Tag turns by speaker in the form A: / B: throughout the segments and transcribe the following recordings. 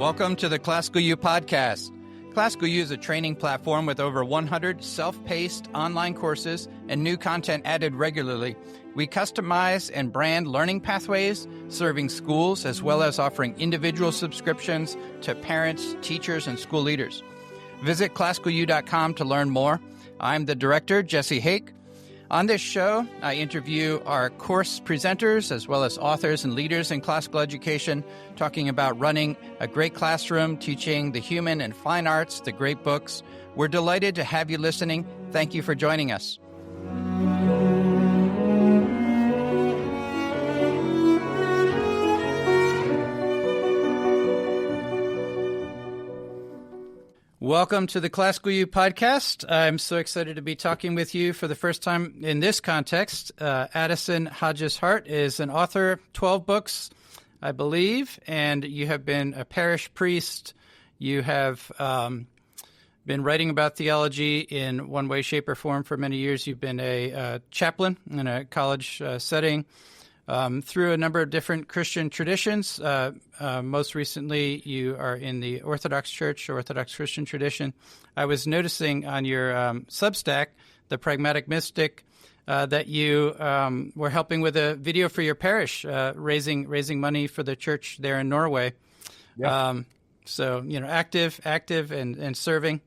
A: Welcome to the Classical U podcast. Classical U is a training platform with over 100 self-paced online courses and new content added regularly. We customize and brand learning pathways, serving schools, as well as offering individual subscriptions to parents, teachers, and school leaders. Visit classicalu.com to learn more. I'm the director, Jesse Hake. On this show, I interview our course presenters as well as authors and leaders in classical education, talking about running a great classroom, teaching the human and fine arts, the great books. We're delighted to have you listening. Thank you for joining us. Welcome to the Classical U podcast. I'm so excited to be talking with you for the first time in this context. Addison Hodges Hart is an author, 12 books, I believe, and you have been a parish priest. You have been writing about theology in one way, shape, or form for many years. You've been a chaplain in a college setting through a number of different Christian traditions. Most recently, you are in the Orthodox Church, Orthodox Christian tradition. I was noticing on your Substack, The Pragmatic Mystic, that you were helping with a video for your parish, raising money for the church there in Norway. Yeah. So, active and serving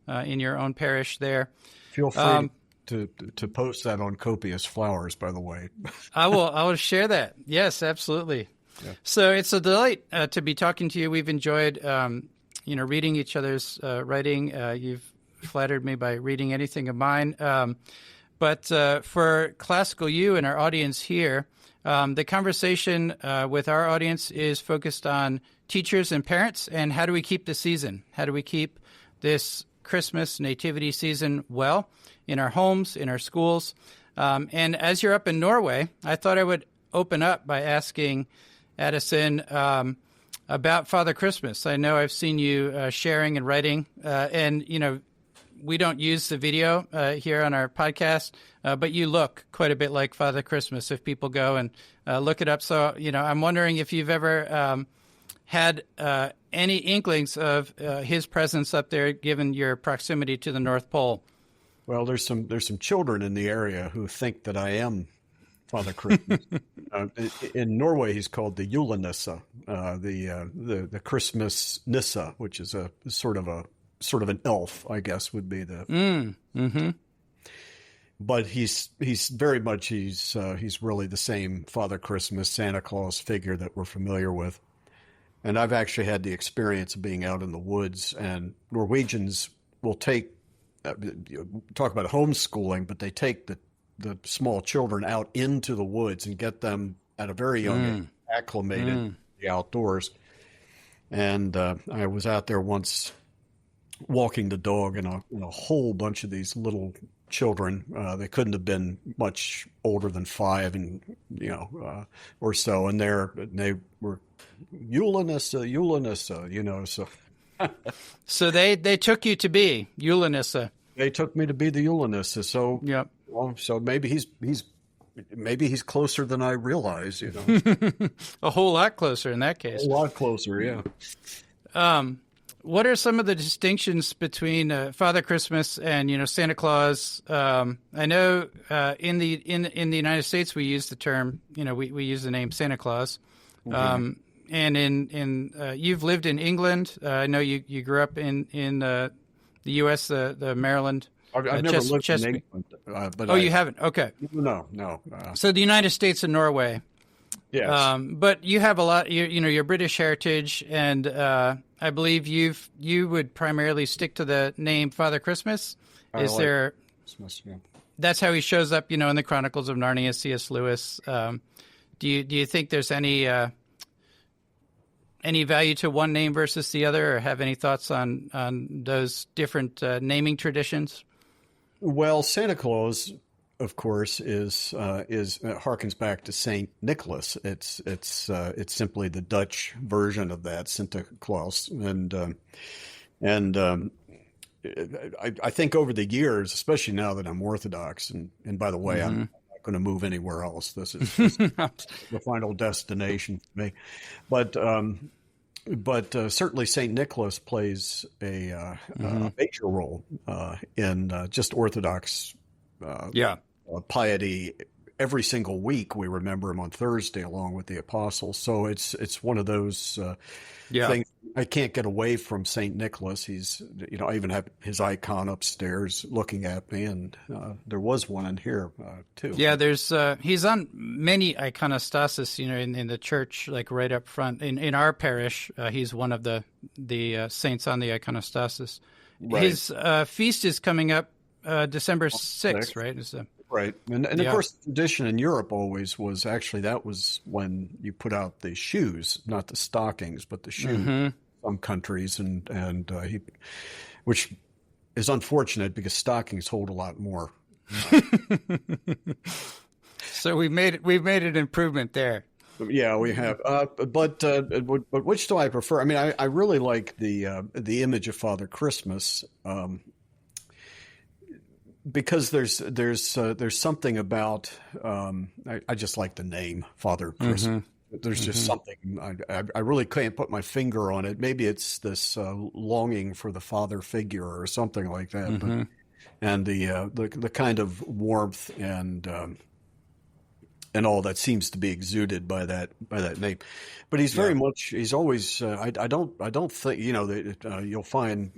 A: in your own parish there.
B: Feel free to post that on Copious Flowers, by the way.
A: I will share that. Yes, absolutely. Yeah. So it's a delight to be talking to you. We've enjoyed, reading each other's writing. You've flattered me by reading anything of mine. But for Classical U and our audience here, the conversation with our audience is focused on teachers and parents and how do we keep the season? How do we keep this Christmas nativity season well in our homes, in our schools? And as you're up in Norway, I thought I would open up by asking Addison about Father Christmas. I know I've seen you sharing and writing, and we don't use the video here on our podcast, but you look quite a bit like Father Christmas if people go and look it up. So, I'm wondering if you've ever had any inklings of his presence up there, given your proximity to the North Pole.
B: Well, there's some children in the area who think that I am Father Christmas. In Norway, he's called the julenisse, the Christmas nissa, which is a sort of an elf, I guess, would be the. Mm-hmm. But he's really the same Father Christmas, Santa Claus figure that we're familiar with. And I've actually had the experience of being out in the woods, and Norwegians will talk about homeschooling, but they take the small children out into the woods and get them at a very young age acclimated to the outdoors. And I was out there once walking the dog, and a whole bunch of these little children. They couldn't have been much older than 5, and or so. And they were julenisse, So,
A: so they took you to be julenisse.
B: They took me to be the julenisse. So
A: yep.
B: Well, so maybe he's closer than I realize.
A: A whole lot closer in that case.
B: A lot closer, yeah.
A: What are some of the distinctions between Father Christmas and Santa Claus? I know in the United States we use the term we use the name Santa Claus, and in you've lived in England. I know you grew up in the U.S. the Maryland.
B: I've never lived in England, but
A: you haven't? Okay.
B: No.
A: So the United States and Norway.
B: Yes.
A: But you have a lot. Your British heritage, and I believe you would primarily stick to the name Father Christmas. Christmas? Yeah. That's how he shows up, in the Chronicles of Narnia, C.S. Lewis. Do you think there's any value to one name versus the other, or have any thoughts on those different naming traditions?
B: Well, Santa Claus, of course, is harkens back to Saint Nicholas. It's simply the Dutch version of that, Santa Claus, and I think over the years, especially now that I'm Orthodox, and by the way, I'm not going to move anywhere else. This is the final destination for me, but but certainly Saint Nicholas plays a major role in just Orthodox piety. Every single week we remember him on Thursday along with the apostles. So it's one of those things. I can't get away from Saint Nicholas. He's, I even have his icon upstairs looking at me, and there was one in here too.
A: Yeah, there's he's on many iconostasis, in the church, like right up front. In our parish, he's one of the saints on the iconostasis.
B: Right.
A: His feast is coming up December 6th, right?
B: Right. And of course, the tradition in Europe always was that was when you put out the shoes, not the stockings, but the shoes.
A: Mm-hmm.
B: Some countries, which is unfortunate because stockings hold a lot more.
A: So we've made an improvement there.
B: Yeah, we have. But which do I prefer? I mean, I really like the image of Father Christmas. Because there's something about I just like the name Father Christmas. Mm-hmm. There's just something I really can't put my finger on it. Maybe it's this longing for the father figure or something like that. Mm-hmm. But, and the kind of warmth and all that seems to be exuded by that name. But he's very much. He's always. I don't think you'll find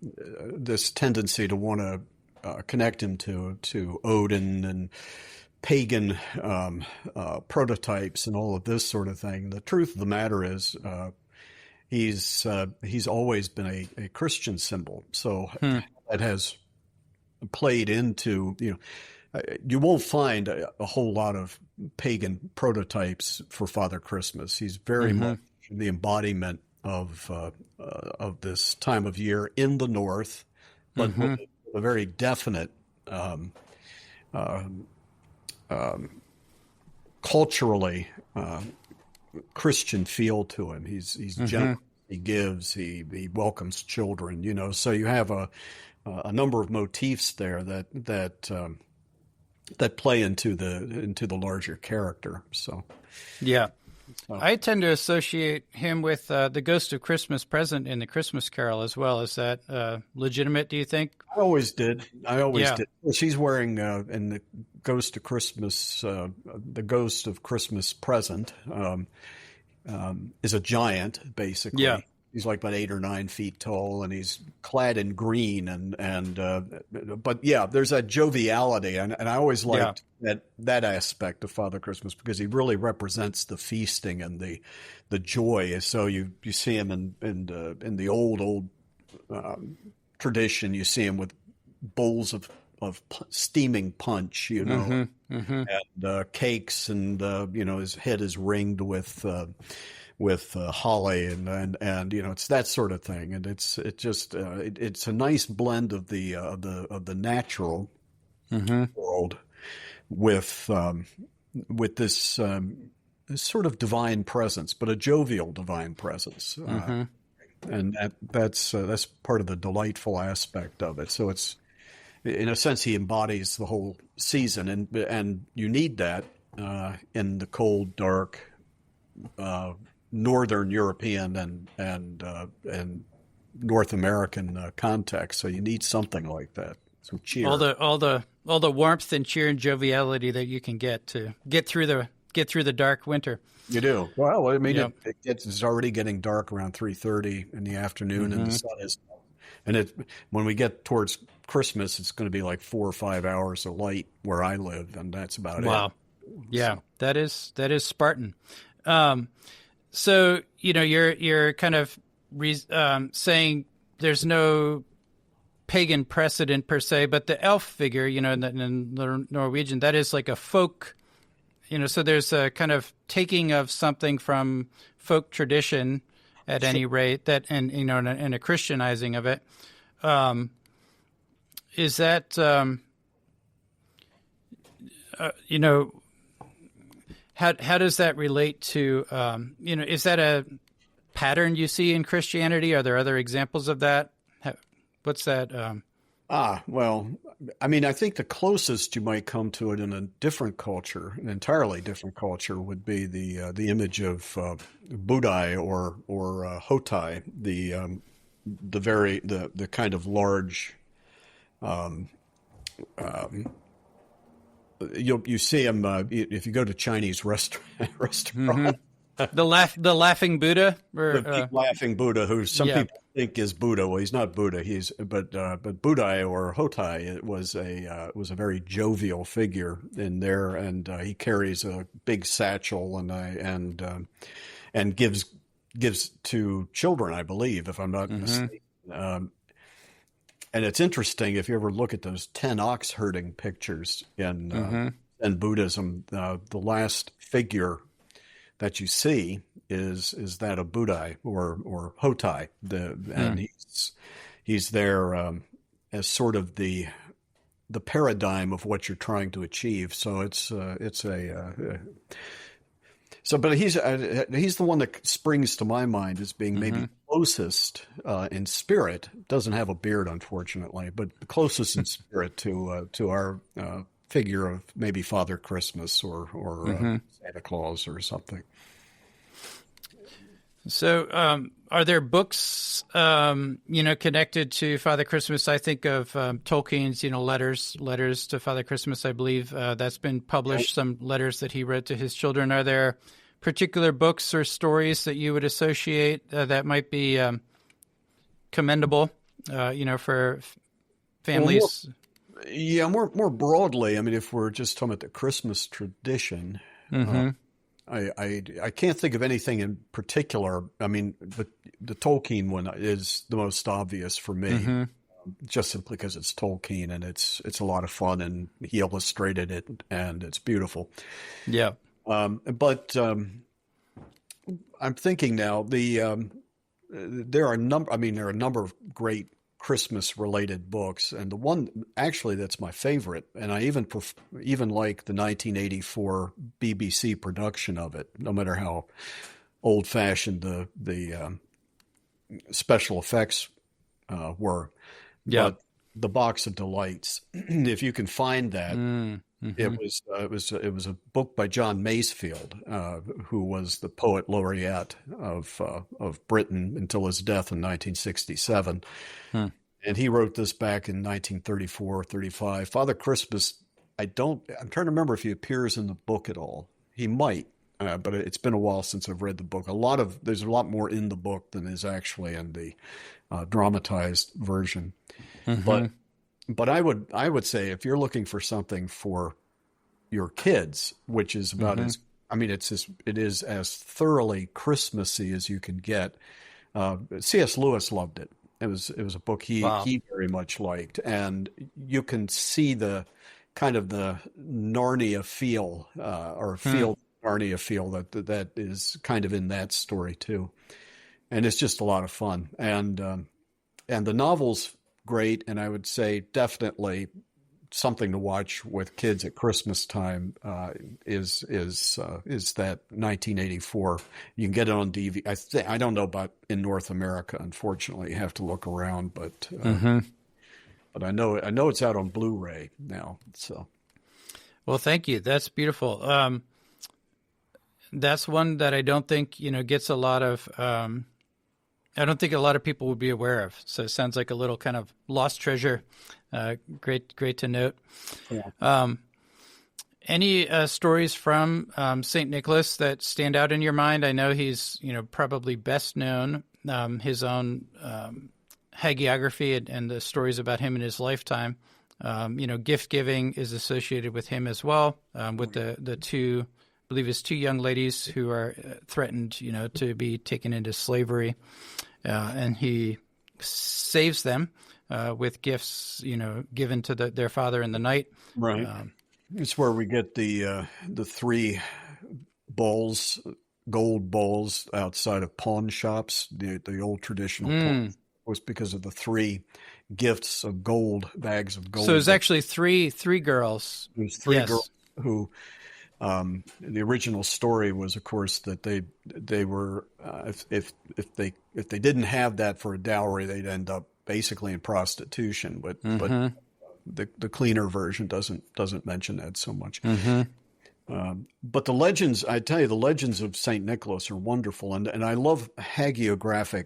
B: this tendency to want to connect him to Odin and pagan prototypes and all of this sort of thing. The truth of the matter is he's always been a Christian symbol. So that has played into, you won't find a whole lot of pagan prototypes for Father Christmas. He's very much the embodiment of this time of year in the North, but with a very definite culturally Christian feel to him. He's generous, he gives, he welcomes children. So you have a number of motifs there that play into the larger character. So
A: I tend to associate him with the Ghost of Christmas Present in the Christmas Carol as well. Is that legitimate, do you think?
B: I always did. She's wearing in the Ghost of Christmas, the Ghost of Christmas Present is a giant, basically. Yeah. He's like about 8 or 9 feet tall, and he's clad in green, but there's that joviality, and I always liked that aspect of Father Christmas because he really represents the feasting and the joy. So you see him in the old tradition. You see him with bowls of steaming punch, and cakes, and his head is ringed with holly and it's that sort of thing, and it's a nice blend of the natural world with this sort of divine presence, but a jovial divine presence, and that's part of the delightful aspect of it. So it's, in a sense, he embodies the whole season, and you need that in the cold, dark Northern European and North American context. So you need something like that. Some cheer. All
A: the warmth and cheer and joviality that you can get through the dark winter.
B: You do. Well, I mean, it's already getting dark around 3:30 in the afternoon, and the sun is. And when we get towards Christmas, it's going to be like 4 or 5 hours of light where I live, and that's about it.
A: Wow. Yeah, that is Spartan. So, you're kind of saying there's no pagan precedent per se, but the elf figure, in the Norwegian, that is like a folk, so there's a kind of taking of something from folk tradition at any rate, that, and a Christianizing of it. Is that, How does that relate to, is that a pattern you see in Christianity? Are there other examples of that? What's that?
B: Well, I mean, I think the closest you might come to it in a different culture, an entirely different culture, would be the image of Budai or Hotai, the kind of large. Um, um, you see them if you go to Chinese restaurant.
A: The laughing Buddha,
B: The big laughing Buddha, who some people think is Buddha. Well, he's not Buddha. But Budai or Hotai, it was a very jovial figure in there, and he carries a big satchel and gives to children, I believe, if I'm not mistaken. And it's interesting if you ever look at those 10 ox herding pictures in Buddhism, the last figure that you see is that of Budai or Hotai, and he's there as sort of the paradigm of what you're trying to achieve. So but he's the one that springs to my mind as being maybe closest in spirit. Doesn't have a beard, unfortunately, but the closest in spirit to our figure of maybe Father Christmas or Santa Claus or something.
A: So, are there books, connected to Father Christmas? I think of Tolkien's, letters to Father Christmas. I believe that's been published. Some letters that he wrote to his children. Are there particular books or stories that you would associate that might be commendable, for families?
B: More broadly. I mean, if we're just talking about the Christmas tradition. I can't think of anything in particular. I mean, but the Tolkien one is the most obvious for me, just simply because it's Tolkien and it's a lot of fun and he illustrated it and it's beautiful.
A: Yeah.
B: But I'm thinking now there are a number of great Christmas related books, and the one actually that's my favorite, and I even like the 1984 BBC production of it, no matter how old fashioned the special effects were.
A: Yeah.
B: But The Box of Delights, if you can find that, it was a book by John Masefield, who was the poet laureate of Britain until his death in 1967. And he wrote this back in 1934, 35. Father Christmas, I'm trying to remember if he appears in the book at all. He might, but it's been a while since I've read the book. There's a lot more in the book than is actually in the dramatized version. But I would say if you're looking for something for your kids, which is about it is as thoroughly Christmassy as you can get. C.S. Lewis loved it. It was a book he very much liked, and you can see the kind of the Narnia feel, Narnia feel that is kind of in that story too, and it's just a lot of fun. And the novel's great, and I would say definitely something to watch with kids at Christmas time is that 1984. You can get it on DVD. I don't know about in North America, unfortunately. You have to look around, but I know it's out on Blu-ray now. So,
A: well, thank you. That's beautiful. That's one that I don't think gets a lot of. I don't think a lot of people would be aware of. So it sounds like a little kind of lost treasure. Great to note. Yeah. Any stories from St. Nicholas that stand out in your mind? I know he's probably best known his own hagiography and the stories about him in his lifetime. Gift giving is associated with him as well, with the two, I believe it's two young ladies who are threatened, to be taken into slavery, and he saves them with gifts, given to their father in the night.
B: Right. It's where we get the three bowls, gold bowls outside of pawn shops, the old traditional pawn was because of the three gifts of gold, bags of gold.
A: So there's actually three girls.
B: There's three girls who, the original story was, of course, that they were if they didn't have that for a dowry, they'd end up basically in prostitution. But the cleaner version doesn't mention that so much.
A: Mm-hmm.
B: But the legends, I tell you, the legends of Saint Nicholas are wonderful, and I love hagiographic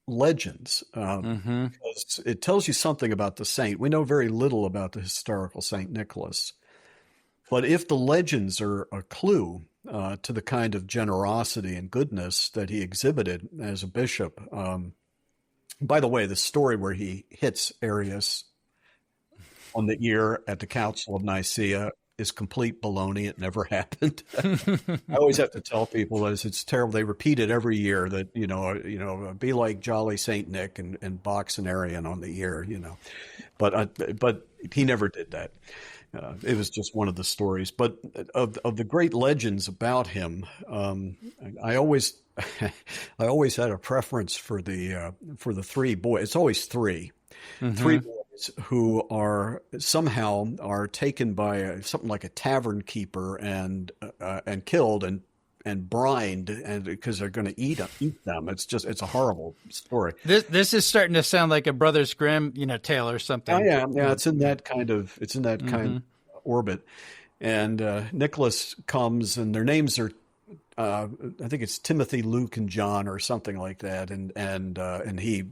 B: legends because it tells you something about the saint. We know very little about the historical Saint Nicholas, but if the legends are a clue to the kind of generosity and goodness that he exhibited as a bishop. By the way, the story where he hits Arius on the ear at the Council of Nicaea is complete baloney. It never happened. I always have to tell people that it's terrible. They repeat it every year that, be like jolly Saint Nick and box an Arian on the ear, but he never did that. It was just one of the stories. But of the great legends about him, I always had a preference for the three boys. It's always three. Mm-hmm. Three boys who are somehow taken by something like a tavern keeper and killed and brined, and because they're going to eat them. It's a horrible story.
A: This is starting to sound like a Brothers Grimm, tale or something.
B: Oh, yeah. It's in that kind of kind of orbit. And Nicholas comes, and their names are I think it's Timothy, Luke, and John, or something like that. And he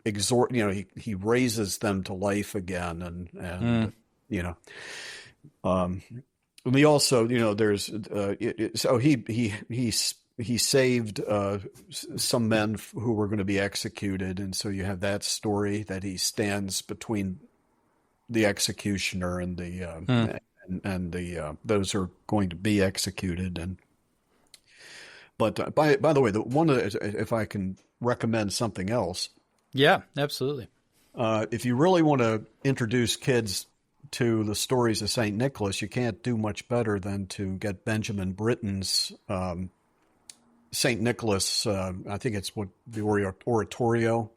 B: he raises them to life again, and we also, there's so he saved some men who were going to be executed, and so you have that story that he stands between the executioner and the those who are going to be executed. But by the way, if I can recommend something else.
A: Yeah, absolutely.
B: If you really want to introduce kids to the stories of St. Nicholas, you can't do much better than to get Benjamin Britten's St. Nicholas, I think it's the Oratorio,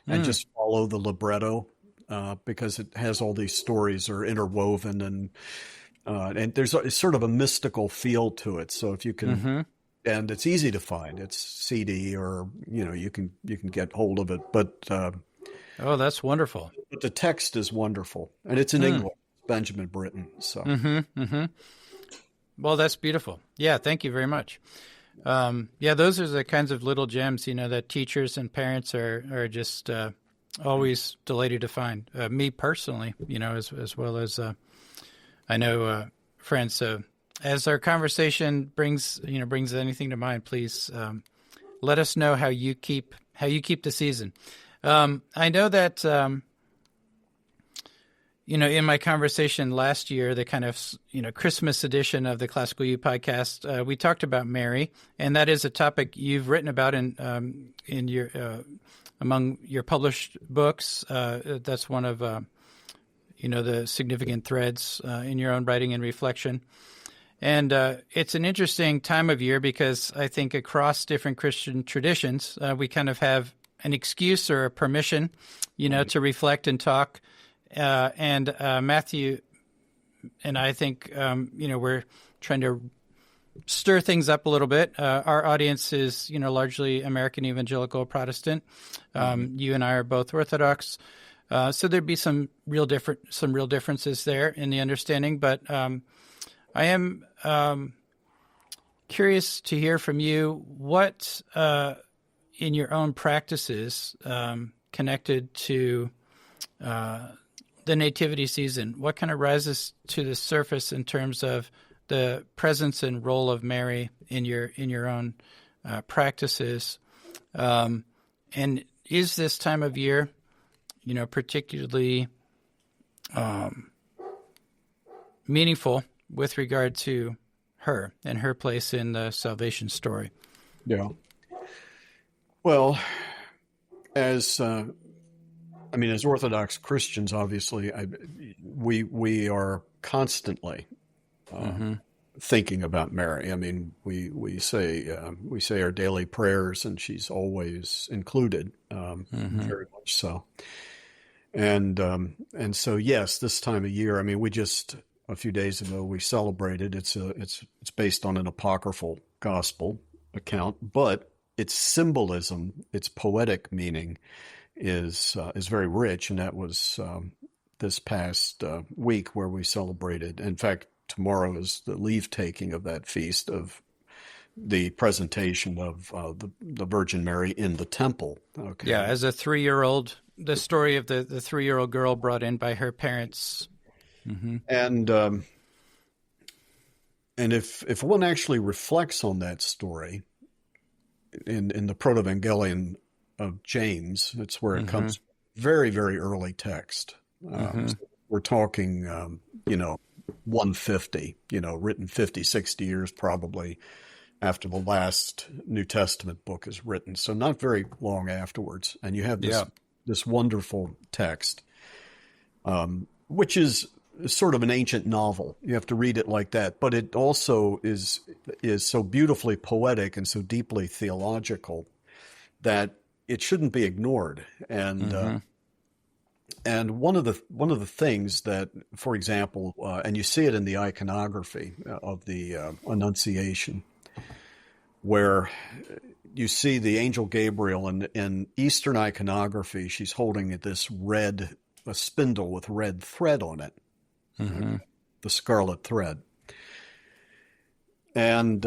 B: and just follow the libretto because it has all these stories are interwoven, and there's sort of a mystical feel to it. So if you can... And it's easy to find. It's CD, or you can get hold of it. But
A: oh, that's wonderful.
B: But the text is wonderful, and it's in English. Benjamin Britten. So.
A: Well, that's beautiful. Yeah, thank you very much. Those are the kinds of little gems, that teachers and parents are just always delighted to find. Me personally, as well as I know friends. So. As our conversation brings anything to mind, please let us know how you keep the season. I know that in my conversation last year, the kind of Christmas edition of the Classical U podcast, we talked about Mary, and that is a topic you've written about in your among your published books. That's one of the significant threads in your own writing and reflection. And it's an interesting time of year because I think across different Christian traditions, we kind of have an excuse or a permission, to reflect and talk. And Matthew and I think, we're trying to stir things up a little bit. Our audience is, largely American Evangelical Protestant. You and I are both Orthodox. So there'd be some real differences there in the understanding, but I am curious to hear from you what, in your own practices connected to the Nativity season, what kind of rises to the surface in terms of the presence and role of Mary in your own practices, and is this time of year, particularly meaningful with regard to her and her place in the salvation story?
B: Yeah. Well, as Orthodox Christians, obviously, we are constantly thinking about Mary. I mean, we say our daily prayers, and she's always included, very much so. And so, yes, this time of year, I mean, we just a few days ago we celebrated. It's based on an apocryphal gospel account, but its symbolism, its poetic meaning, is very rich, and that was this past week where we celebrated. In fact, tomorrow is the leave taking of that feast of the presentation of the Virgin Mary in the temple. Okay.
A: Yeah, as a 3-year-old, the story of the 3-year-old girl brought in by her parents. Mm-hmm.
B: And if one actually reflects on that story in the Protoevangelium of James, it's where it comes, very, very early text. So we're talking, 150, written 50, 60 years probably after the last New Testament book is written. So not very long afterwards. And you have this wonderful text, which is sort of an ancient novel. You have to read it like that. But it also is so beautifully poetic and so deeply theological that it shouldn't be ignored. And one of the things that, for example, and you see it in the iconography of the Annunciation, where you see the angel Gabriel in Eastern iconography, she's holding this a spindle with red thread on it, the scarlet thread. And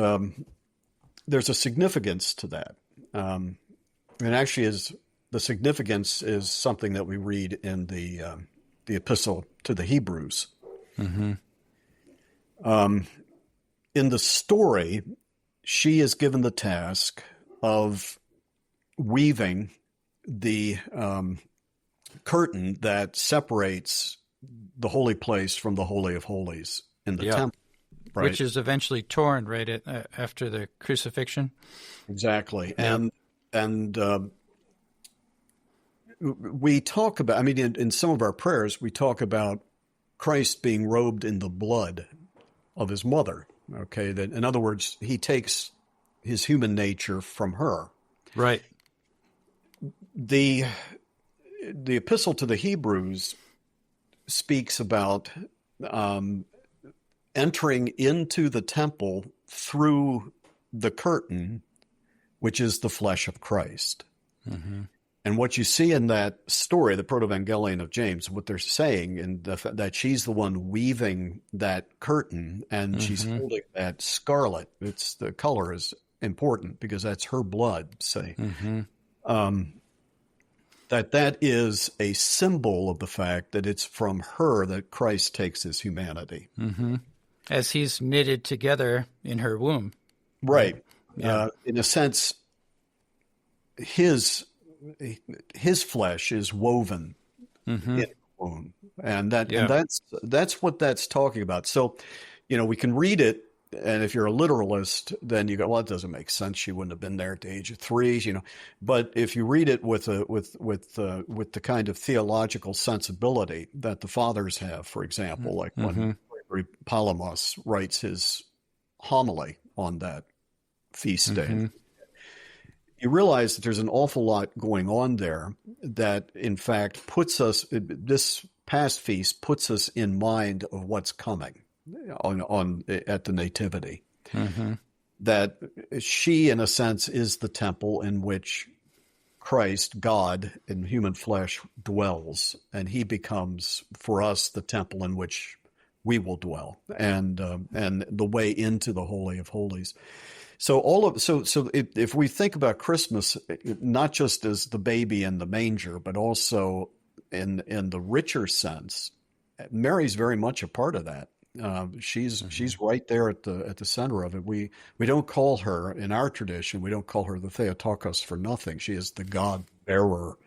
B: there's a significance to that. And actually the significance is something that we read in the epistle to the Hebrews. In the story, she is given the task of weaving the curtain that separates the holy place from the Holy of Holies in the temple. Right?
A: Which is eventually torn right after the crucifixion.
B: Exactly. And we talk about, in some of our prayers, we talk about Christ being robed in the blood of his mother. Okay, that in other words, he takes his human nature from her.
A: Right.
B: The epistle to the Hebrews speaks about entering into the temple through the curtain, which is the flesh of Christ. And what you see in that story, the Protoevangelium of James, what they're saying, that she's the one weaving that curtain, and she's holding that scarlet. The color is important because that's her blood. Say that is a symbol of the fact that it's from her that Christ takes his humanity,
A: as he's knitted together in her womb.
B: Right. In a sense, his flesh is woven in the womb, and that's what that's talking about. So, we can read it, and if you're a literalist, then you go, well, it doesn't make sense. She wouldn't have been there at the age of 3, But if you read it with the kind of theological sensibility that the fathers have, for example, like when Gregory Palamas writes his homily on that feast day. You realize that there's an awful lot going on there that, in fact, this past feast puts us in mind of what's coming at the Nativity. That she, in a sense, is the temple in which Christ, God in human flesh, dwells, and he becomes for us the temple in which we will dwell, and the way into the Holy of Holies. So if we think about Christmas, not just as the baby in the manger, but also in the richer sense, Mary's very much a part of that. She's right there at the center of it. We don't call her, in our tradition, we don't call her the Theotokos for nothing. She is the God bearer,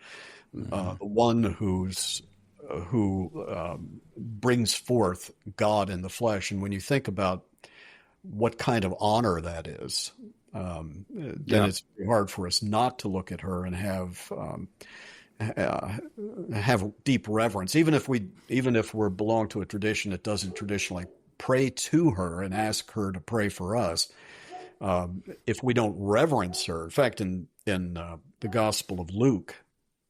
B: the one who brings forth God in the flesh. And when you think about what kind of honor that is, then it's hard for us not to look at her and have deep reverence, even if we belong to a tradition that doesn't traditionally pray to her and ask her to pray for us. If we don't reverence her, in fact, in the Gospel of Luke,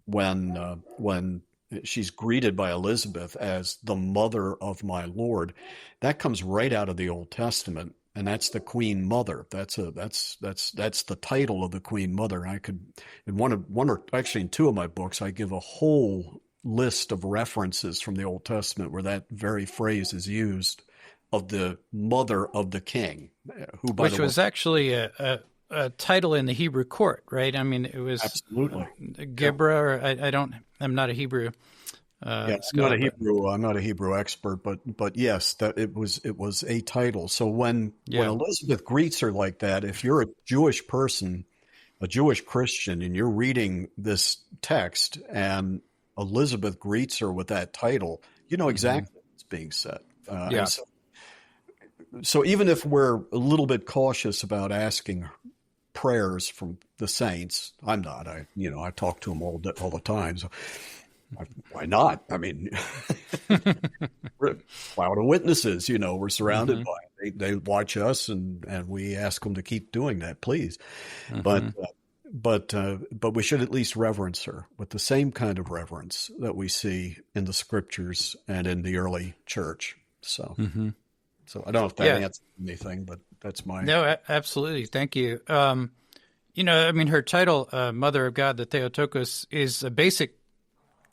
B: when she's greeted by Elizabeth as the mother of my Lord, that comes right out of the Old Testament. And that's the Queen Mother. That's the title of the Queen Mother. I could, in one or actually in 2 of my books, I give a whole list of references from the Old Testament where that very phrase is used of the mother of the king, who, by
A: which
B: the way,
A: was actually a title in the Hebrew court, right? I mean, it was
B: absolutely
A: Gibra, or I'm not a Hebrew scholar.
B: I'm not a Hebrew expert, but yes, that it was a title. So when Elizabeth greets her like that, if you're a Jewish person, a Jewish Christian, and you're reading this text and Elizabeth greets her with that title, you know exactly what's being said. And so even if we're a little bit cautious about asking prayers from the saints, I'm not. I talk to them all the time. So why not? I mean, we're a cloud of witnesses. We're surrounded by. They watch us, and we ask them to keep doing that, please. But we should at least reverence her with the same kind of reverence that we see in the scriptures and in the early church. So, so I don't know if that answers anything, but that's my...
A: No, absolutely. Thank you. I mean, her title, Mother of God, the Theotokos, is a basic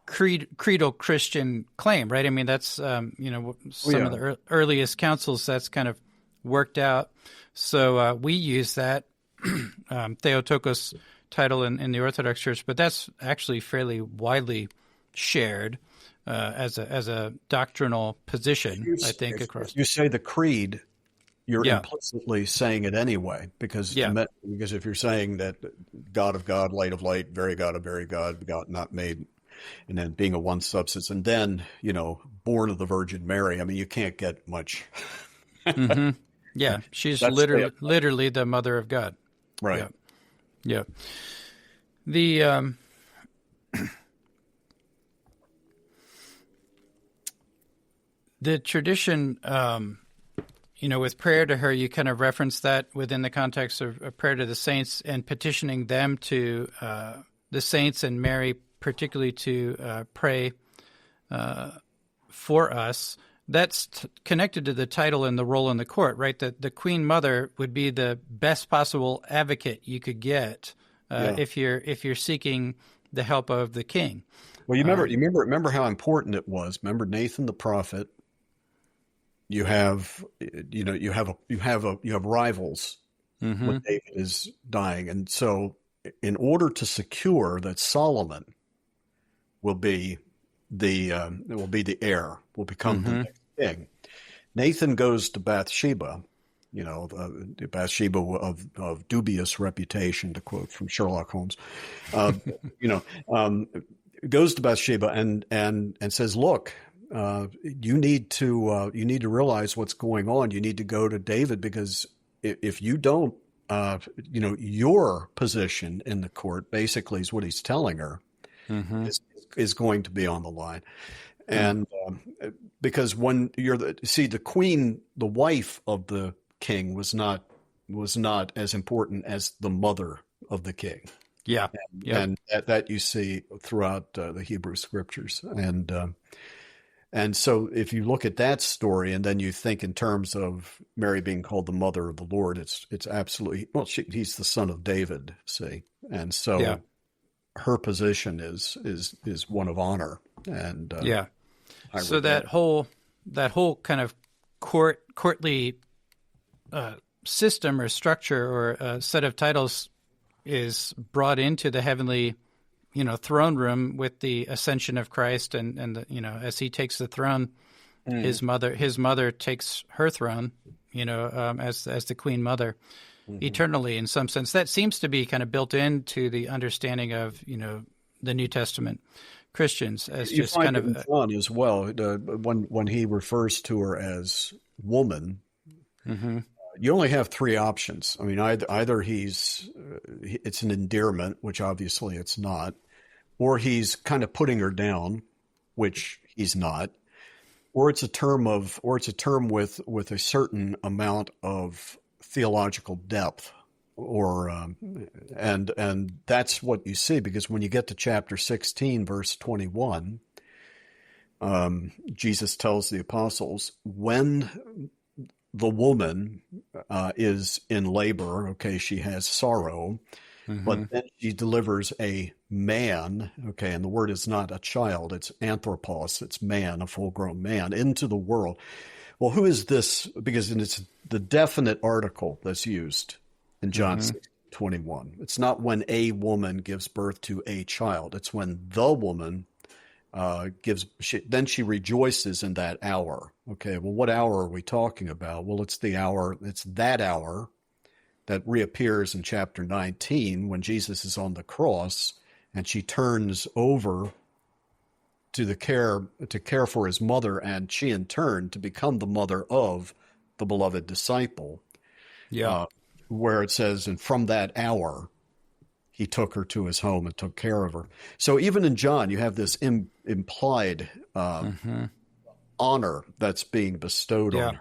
A: creedal Christian claim, right? I mean, that's, some of the earliest councils, that's kind of worked out. So we use that Theotokos title in the Orthodox Church, but that's actually fairly widely shared as a doctrinal position, I think, across.
B: If you say the creed, you're implicitly saying it anyway, because if you're saying that God of God, light of light, very God of very God, begotten, not made, and then being a one substance, and then born of the Virgin Mary, I mean, you can't get much.
A: Yeah, she's literally the Mother of God.
B: Right.
A: Yeah. The the tradition, with prayer to her, you kind of reference that within the context of prayer to the saints and petitioning them to the saints and Mary, particularly to pray for us. That's connected to the title and the role in the court, right? That the Queen Mother would be the best possible advocate you could get if you're seeking the help of the king.
B: Well, you remember how important it was. Remember Nathan the prophet. You have rivals when David is dying, and so in order to secure that Solomon will be the heir, will become the next king, Nathan goes to Bathsheba, the Bathsheba of dubious reputation, to quote from Sherlock Holmes, goes to Bathsheba and says, look, you need to realize what's going on. You need to go to David, because if you don't, your position in the court, basically is what he's telling her, is going to be on the line. And because when you're the queen, the wife of the king was not as important as the mother of the king.
A: Yeah.
B: And that you see throughout the Hebrew scriptures. And so if you look at that story and then you think in terms of Mary being called the mother of the Lord, it's absolutely, he's the son of David, see. And so her position is one of honor. And
A: so that whole kind of courtly system or structure or set of titles is brought into the heavenly throne room with the ascension of Christ, and as he takes the throne, his mother takes her throne, as the Queen Mother, eternally in some sense. That seems to be kind of built into the understanding of the New Testament Christians as
B: you
A: just
B: find
A: kind
B: it
A: of
B: in John as well. When he refers to her as woman. You only have three options. I mean, either it's an endearment, which obviously it's not, or he's kind of putting her down, which he's not, or it's a term with a certain amount of theological depth, and that's what you see, because when you get to chapter 16, verse 21, Jesus tells the apostles, when the woman is in labor, okay, she has sorrow, But then she delivers a man, okay, and the word is not a child, it's anthropos, it's man, a full-grown man, into the world. Well, who is this? Because it's the definite article that's used in John 6:21. It's not when a woman gives birth to a child. It's when the woman then she rejoices in that hour. Okay, well, what hour are we talking about? Well, it's that hour that reappears in chapter 19 when Jesus is on the cross and she turns over to care for his mother, and she in turn to become the mother of the beloved disciple.
A: Yeah.
B: Where it says, and from that hour, he took her to his home and took care of her. So even in John, you have this implied honor that's being bestowed on her.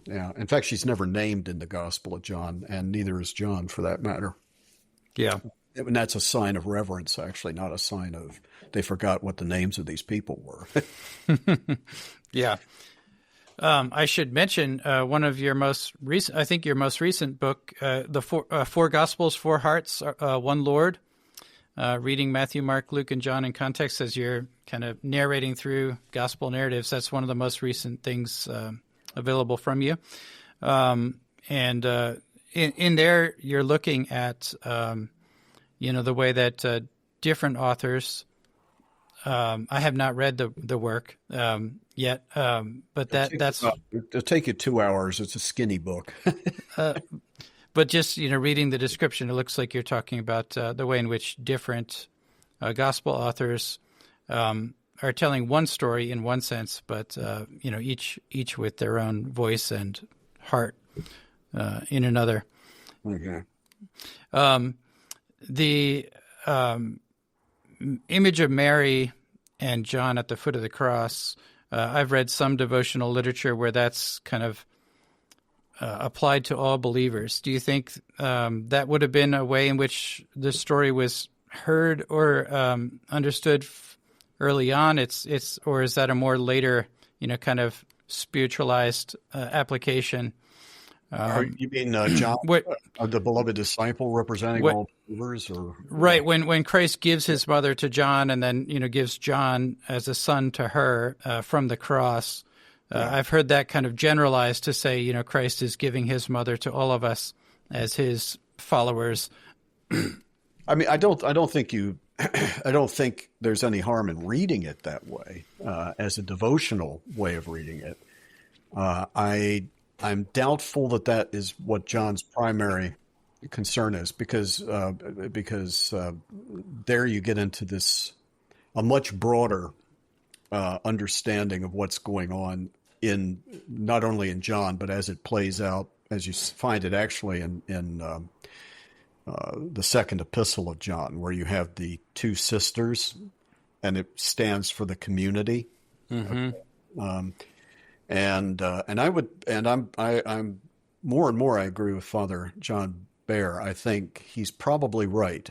B: Yeah. In fact, she's never named in the Gospel of John, and neither is John for that matter.
A: Yeah.
B: And that's a sign of reverence, actually, not a sign of they forgot what the names of these people were.
A: Yeah. I should mention one of your most recent, I think your most recent book, the Four Gospels, Four Hearts, One Lord, reading Matthew, Mark, Luke, and John in context as you're kind of narrating through gospel narratives. That's one of the most recent things available from you. And in there, you're looking at, the way that different authors, I have not read the work yet, but
B: it'll take you 2 hours. It's a skinny book.
A: But just, reading the description, it looks like you're talking about the way in which different gospel authors are telling one story in one sense, but, each with their own voice and heart in another.
B: Okay.
A: The image of Mary and John at the foot of the cross, I've read some devotional literature where that's kind of applied to all believers. Do you think that would have been a way in which the story was heard or understood early on? Or is that a more later, kind of spiritualized application?
B: You mean John, the beloved disciple representing all believers? Or
A: right, when Christ gives his mother to John and then, gives John as a son to her from the cross, I've heard that kind of generalized to say, Christ is giving his mother to all of us as his followers.
B: I mean, I don't think there's any harm in reading it that way as a devotional way of reading it. I'm doubtful that is what John's primary concern is, because there you get into a much broader understanding of what's going on in not only in John, but as it plays out, as you find it actually in the second epistle of John, where you have the two sisters, and it stands for the community. Mm-hmm. I'm more and more I agree with Father John Bear. I think he's probably right,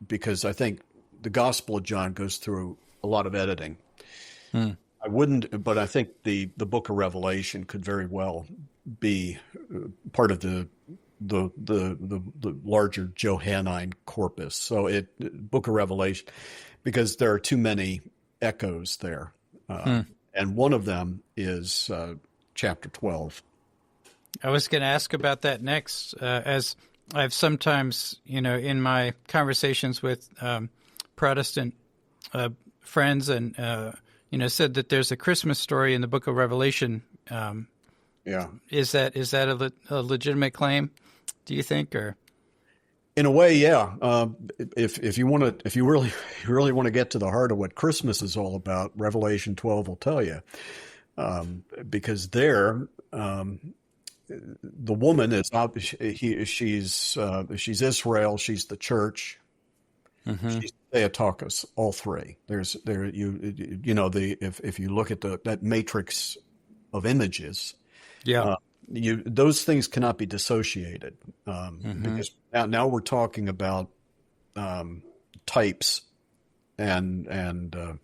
B: because I think the Gospel of John goes through a lot of editing. But I think the Book of Revelation could very well be part of the larger Johannine corpus. So Book of Revelation, because there are too many echoes there. And one of them is chapter 12.
A: I was going to ask about that next, as I've sometimes, in my conversations with Protestant friends and, said that there's a Christmas story in the Book of Revelation.
B: Yeah.
A: Is that a legitimate claim, do you think, or?
B: In a way, yeah. If you really want to get to the heart of what Christmas is all about, Revelation 12 will tell you, because there, the woman is she's Israel, she's the church, she's Theotokos, all three. If you look at that matrix of images, those things cannot be dissociated, because now we're talking about types and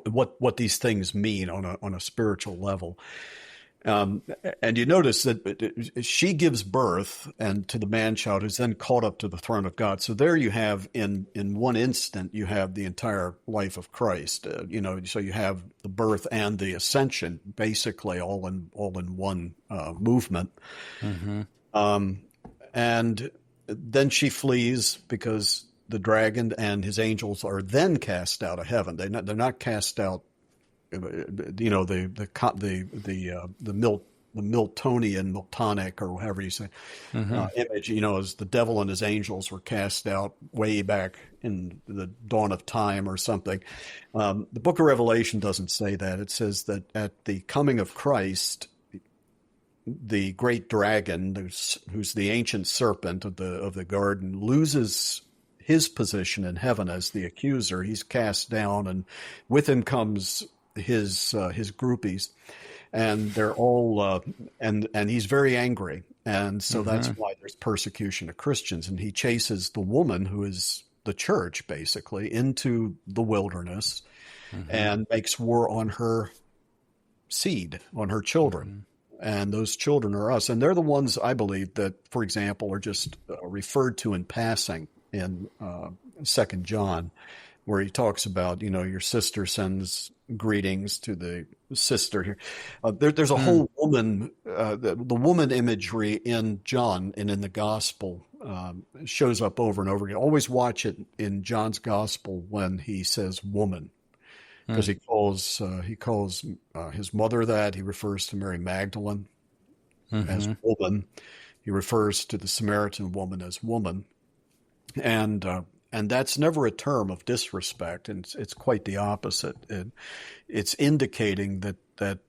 B: what these things mean on a spiritual level. Um, and you notice that she gives birth and to the man-child who's then caught up to the throne of God. So there you have in one instant, you have the entire life of Christ, so you have the birth and the ascension basically all in one movement.
A: Mm-hmm.
B: And then she flees because the dragon and his angels are then cast out of heaven. They're not cast out. The Miltonic, or however you say, image, as the devil and his angels were cast out way back in the dawn of time or something. The book of Revelation doesn't say that. It says that at the coming of Christ, the great dragon, who's the ancient serpent of the garden, loses his position in heaven as the accuser. He's cast down, and with him comes his groupies, and they're all and he's very angry, and so that's why there's persecution of Christians, and he chases the woman, who is the church basically, into the wilderness and makes war on her seed, on her children. And those children are us, and they're the ones, I believe, that, for example, are just referred to in passing in 2 John, where he talks about, your sister sends greetings to the sister here. There's a whole woman, the woman imagery in John and in the gospel shows up over and over again. Always watch it in John's gospel when he says woman, because he calls his mother that. He refers to Mary Magdalene as woman. He refers to the Samaritan woman as woman. And that's never a term of disrespect, and it's quite the opposite. It's indicating that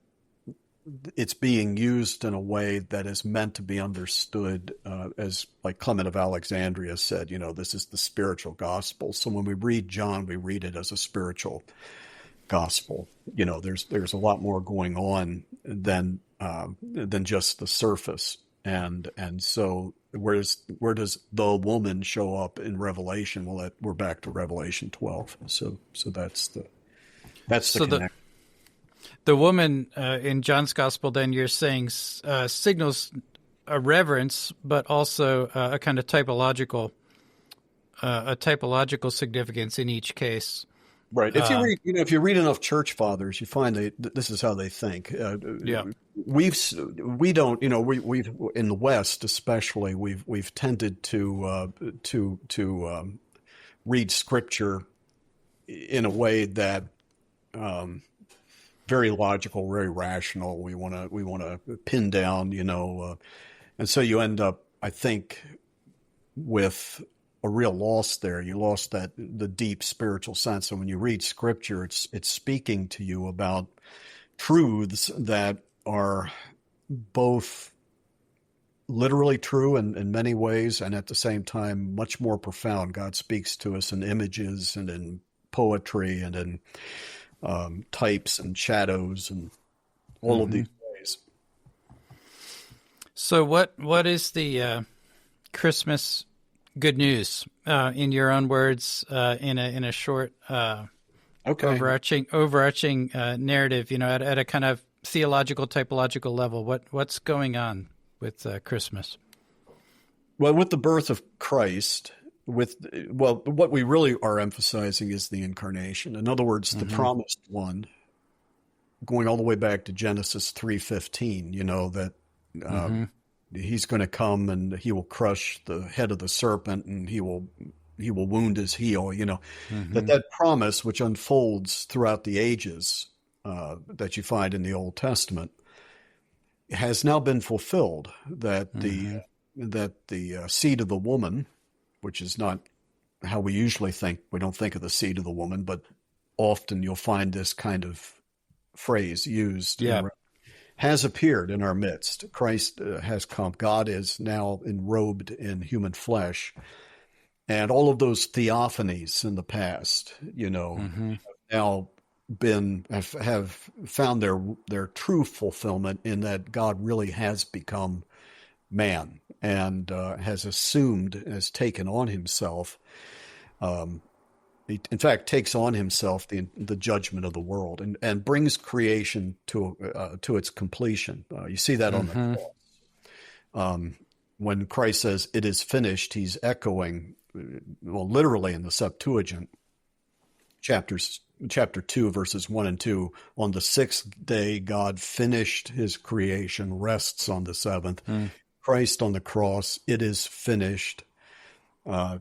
B: it's being used in a way that is meant to be understood, as like Clement of Alexandria said, this is the spiritual gospel. So when we read John, we read it as a spiritual gospel. There's a lot more going on than just the surface. And so where does the woman show up in Revelation? Well, we're back to Revelation 12. So that's the connection.
A: The woman in John's gospel, then you're saying signals a reverence, but also a kind of typological significance in each case.
B: Right. If you read enough church fathers, you find this is how they think. We've in the West especially, we've tended to read Scripture in a way that very logical, very rational. We want to pin down, and so you end up, I think, with a real loss there. You lost the deep spiritual sense. And when you read Scripture, it's speaking to you about truths that are both literally true in many ways, and at the same time much more profound. God speaks to us in images and in poetry and in types and shadows and all of these ways. So
A: what is the Christmas good news, in your own words, in a short, overarching narrative, at a kind of theological, typological level? What's going with Christmas?
B: Well, with the birth of Christ, what we really are emphasizing is the incarnation. In other words, the promised one, going all the way back to Genesis 3:15. That. He's going to come and he will crush the head of the serpent and he will wound his heel, that promise, which unfolds throughout the ages, that you find in the Old Testament, has now been fulfilled, that the seed of the woman, which is not how we usually think. We don't think of the seed of the woman, but often you'll find this kind of phrase used. Has appeared in our midst. Christ has come. God is now enrobed in human flesh. And all of those theophanies in the past, have now have found their true fulfillment in that God really has become man and has taken on himself he in fact takes on himself the judgment of the world and brings creation to its completion. You see that on the cross. When Christ says, "It is finished," he's echoing, well, literally in the Septuagint, chapter 2, verses 1 and 2, on the sixth day God finished his creation, rests on the seventh. Christ on the cross, it is finished.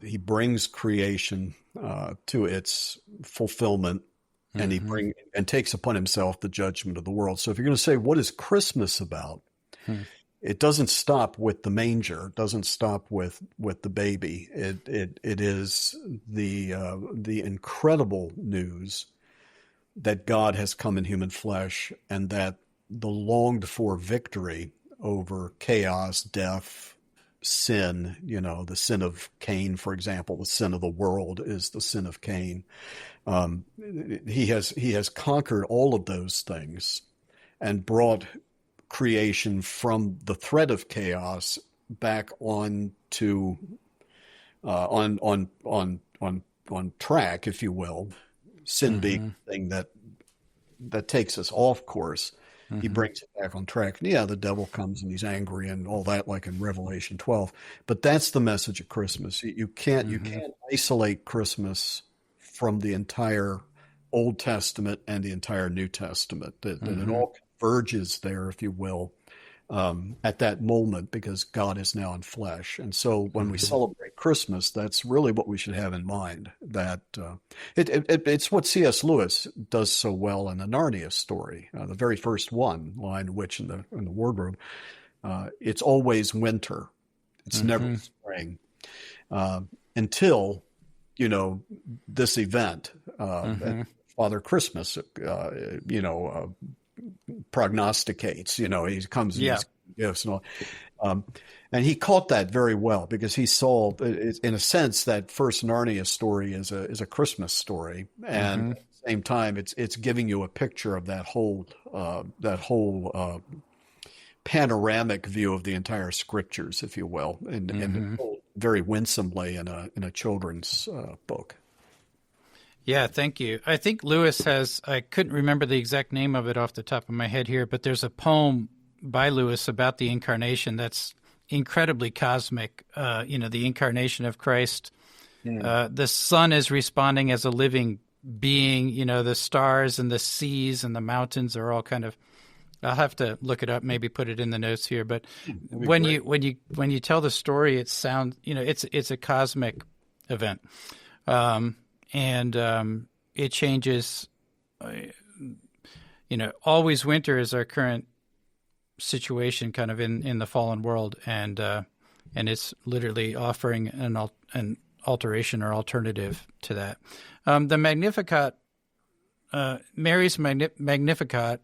B: He brings creation to its fulfillment, and he takes upon himself the judgment of the world. So if you're going to say, what is Christmas about? It doesn't stop with the manger. It doesn't stop with the baby. It is the incredible news that God has come in human flesh, and that the longed for victory over chaos, death, sin, the sin of Cain, for example, the sin of the world is the sin of Cain. He has conquered all of those things and brought creation from the threat of chaos back on track, if you will. Sin being the thing that takes us off course. He brings it back on track. And yeah, the devil comes and he's angry and all that, like in Revelation 12. But that's the message of Christmas. You can't isolate Christmas from the entire Old Testament and the entire New Testament. That it all converges there, if you will, at that moment, because God is now in flesh. And so when we celebrate Christmas, that's really what we should have in mind. That it's what C.S. Lewis does so well in the Narnia story, the very first one, Lion, Witch, in the Wardrobe. It's always winter. It's never spring until this event, Father Christmas, prognosticates. He comes and he's gifts and all. And he caught that very well, because he saw, in a sense, that first Narnia story is a Christmas story, and at the same time, it's giving you a picture of that whole panoramic view of the entire scriptures, if you will, and very winsomely in a children's book.
A: Yeah, thank you. I think Lewis I couldn't remember the exact name of it off the top of my head here, but there's a poem by Lewis about the incarnation that's incredibly cosmic. The incarnation of Christ. The sun is responding as a living being. The stars and the seas and the mountains are all kind of. I'll have to look it up, maybe put it in the notes here. But when you tell the story, it sounds, it's a cosmic event. And it changes, always winter is our current situation kind of in the fallen world. And it's literally offering an alteration or alternative to that. The Magnificat, Mary's Magnificat,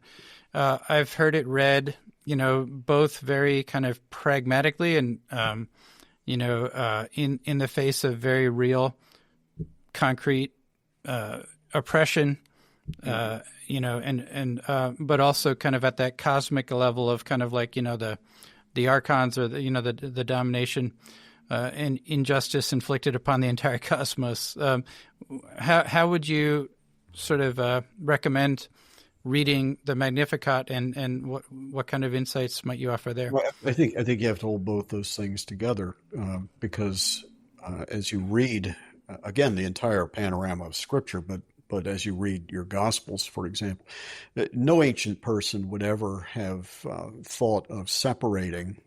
A: I've heard it read, both very kind of pragmatically and, in the face of very real, concrete oppression, but also kind of at that cosmic level of kind of like, the archons or the domination and injustice inflicted upon the entire cosmos. How would you sort of recommend reading the Magnificat, and what kind of insights might you offer there?
B: Well, I think you have to hold both those things together, because as you read, again, the entire panorama of Scripture, but as you read your Gospels, for example, no ancient person would ever have thought of separating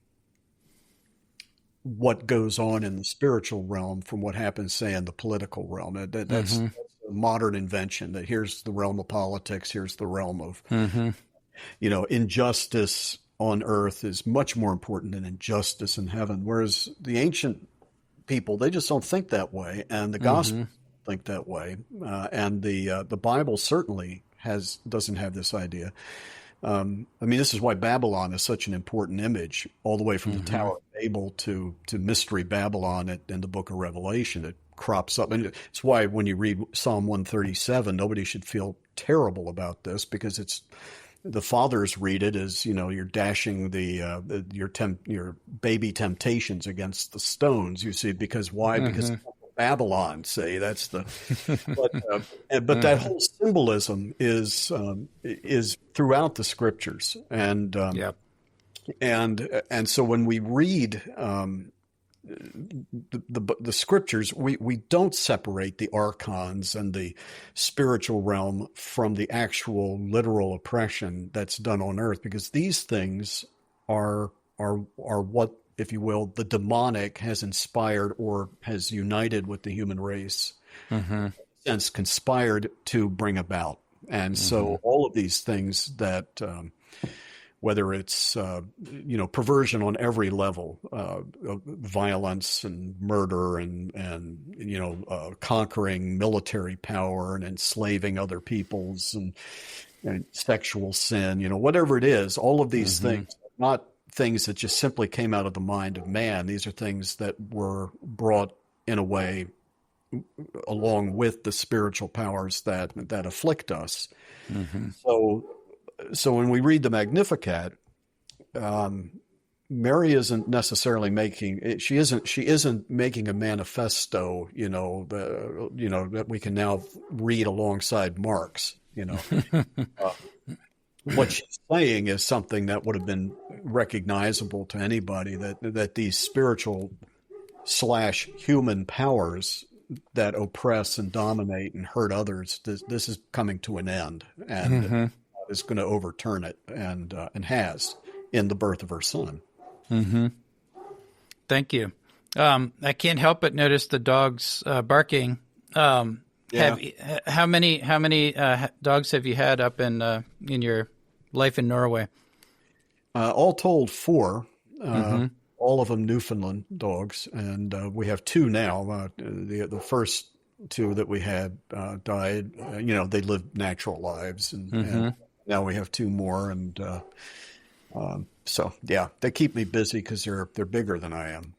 B: what goes on in the spiritual realm from what happens, say, in the political realm. That's a modern invention. That here's the realm of politics, here's the realm of, injustice on earth is much more important than injustice in heaven. Whereas the ancient people, they just don't think that way, and the gospel think that way, and the Bible certainly doesn't have this idea. This is why Babylon is such an important image, all the way from the Tower of Babel to Mystery Babylon in the Book of Revelation. It crops up, and it's why when you read Psalm 137, nobody should feel terrible about this, because it's. The fathers read it as, you're dashing your baby temptations against the stones. You see, because why? Because Babylon. See, that's the. But that whole symbolism is throughout the scriptures, and
A: Yep.
B: and so when we read the scriptures, we don't separate the archons and the spiritual realm from the actual literal oppression that's done on earth, because these things are what, if you will, the demonic has inspired or has united with the human race, and conspired to bring about. And so all of these things that whether it's perversion on every level, violence and murder and conquering military power and enslaving other peoples and sexual sin, whatever it is, all of these things are not things that just simply came out of the mind of man. These are things that were brought in a way along with the spiritual powers that afflict us. So when we read the Magnificat, Mary isn't necessarily making she isn't making a manifesto, that we can now read alongside Mark's. What she's saying is something that would have been recognizable to anybody, that these spiritual / human powers that oppress and dominate and hurt others, this is coming to an end, and God is going to overturn it, and has in the birth of her son.
A: Thank you. I can't help but notice the dogs barking. How many dogs have you had up in your life in Norway?
B: All told, 4. All of them Newfoundland dogs, and we have 2 now. The first 2 that we had died. They lived natural lives, and now we have 2 more. And so, yeah, they keep me busy because they're bigger than I am.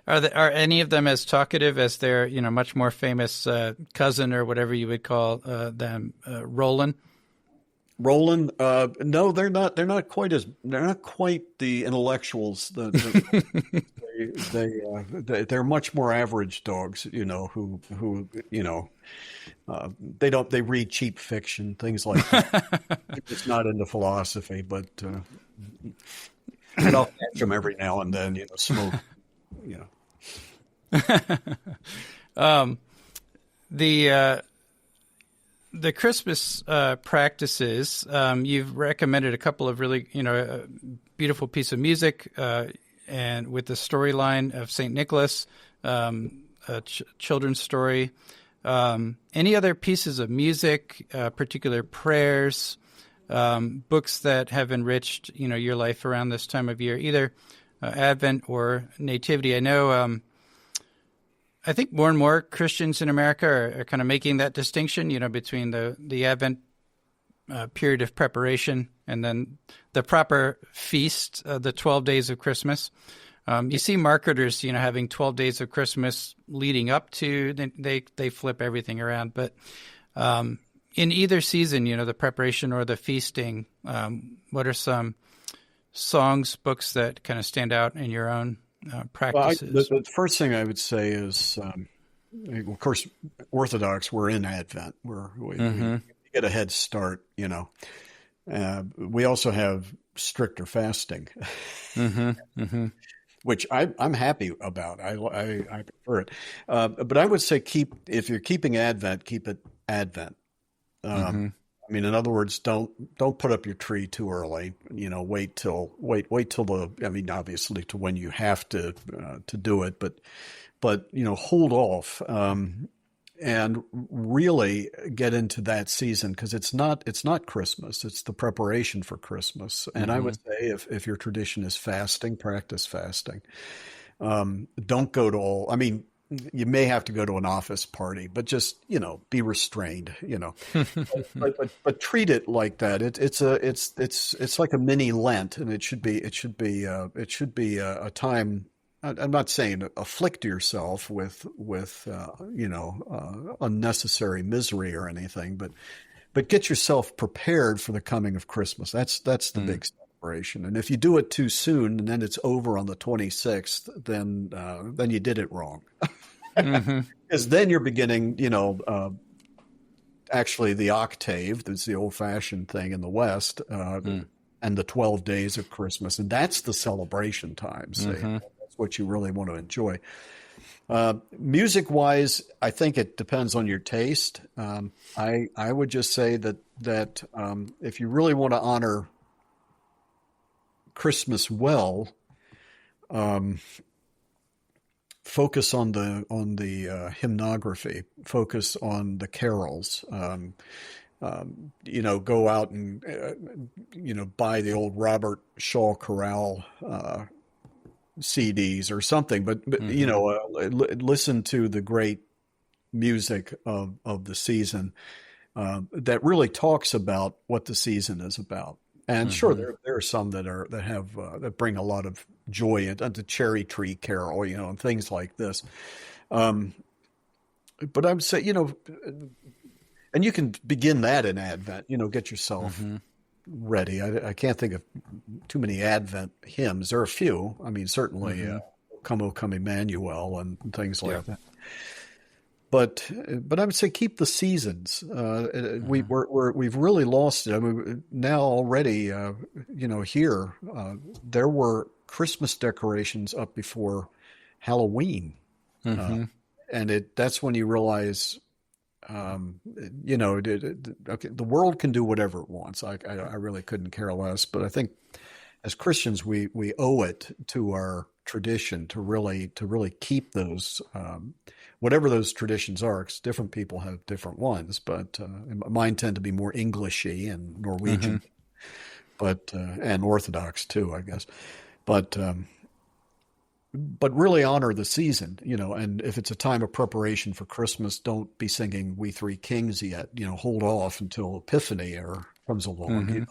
A: Are any of them as talkative as their much more famous cousin, or whatever you would call them, Roland?
B: Roland, no, they're not. They're not quite the intellectuals. They're much more average dogs. Who they read cheap fiction, things like that. It's not into philosophy, but I'll catch them every now and then. Smoke.
A: The Christmas practices, you've recommended a couple of really, a beautiful piece of music, and with the storyline of St. Nicholas, a children's story. Any other pieces of music, particular prayers, books that have enriched, your life around this time of year, either Advent or Nativity? I know, I think more and more Christians in America are kind of making that distinction, between the Advent period of preparation and then the proper feast, the 12 days of Christmas. You see marketers, having 12 days of Christmas leading up to, they flip everything around. But in either season, the preparation or the feasting, what are some songs, books that kind of stand out in your own practices?
B: Well, the first thing I would say is, of course, Orthodox, we're in Advent. We get a head start, We also have stricter fasting, which I'm happy about. I prefer it. But I would say if you're keeping Advent, keep it Advent. In other words, don't put up your tree too early. Wait till obviously to when you have to do it, but hold off and really get into that season, because it's not Christmas. It's the preparation for Christmas. And I would say if your tradition is fasting, practice fasting. Don't go to all. You may have to go to an office party, but just, be restrained, but treat it like that. It's like a mini Lent, and it should be a time. I'm not saying afflict yourself with unnecessary misery or anything, but get yourself prepared for the coming of Christmas. That's the big celebration. And if you do it too soon and then it's over on the 26th, then you did it wrong. Because then you're beginning, actually the octave, that's the old-fashioned thing in the West, and the 12 days of Christmas, and that's the celebration time. So that's what you really want to enjoy. Music-wise, I think it depends on your taste. I would just say that if you really want to honor Christmas well, focus on the hymnography, focus on the carols. Go out and buy the old Robert Shaw Chorale CDs or something, but listen to the great music of the season that really talks about what the season is about. And sure, there are some that bring a lot of joy into Cherry Tree Carol, and things like this. But I would say, and you can begin that in Advent. Get yourself ready. I can't think of too many Advent hymns. There are a few. I mean, certainly, "Come, O Come, Emmanuel," and things like that. But I would say keep the seasons. We've really lost it. I mean, now already, here there were Christmas decorations up before Halloween, and that's when you realize, the world can do whatever it wants. I really couldn't care less. But I think as Christians, we owe it to our tradition to really keep those. Whatever those traditions are, because different people have different ones, but mine tend to be more Englishy and Norwegian, but and Orthodox too, I guess. But really honor the season, and if it's a time of preparation for Christmas, don't be singing "We Three Kings" yet. Hold off until Epiphany comes along.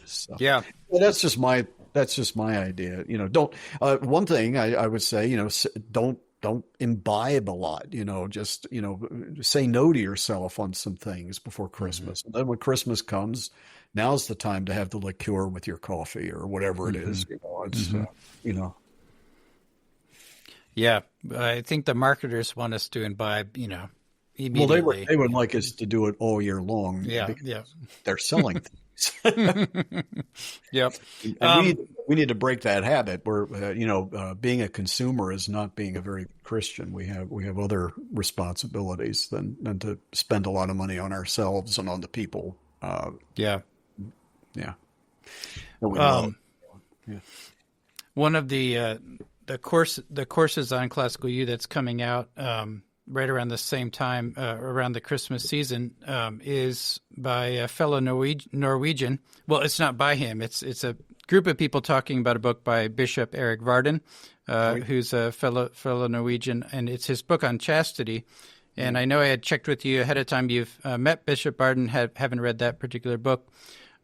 B: So,
A: yeah,
B: well, that's just my idea. Don't. One thing I would say, don't imbibe a lot, just, say no to yourself on some things before Christmas. And then when Christmas comes, now's the time to have the liqueur with your coffee or whatever it is,
A: Yeah. I think the marketers want us to imbibe, immediately.
B: Well, they would like us to do it all year long.
A: Yeah.
B: They're selling things.
A: Yep.
B: And we need to break that habit where being a consumer is not being a very Christian. We have other responsibilities than to spend a lot of money on ourselves and on the people.
A: Yeah.
B: That we love. Yeah.
A: One of the courses on classical U that's coming out right around the same time, around the Christmas season, is by a fellow Norwegian. Well, it's not by him. It's a group of people talking about a book by Bishop Erik Varden, who's a fellow Norwegian, and it's his book on chastity. And I know I had checked with you ahead of time. You've met Bishop Varden, haven't read that particular book,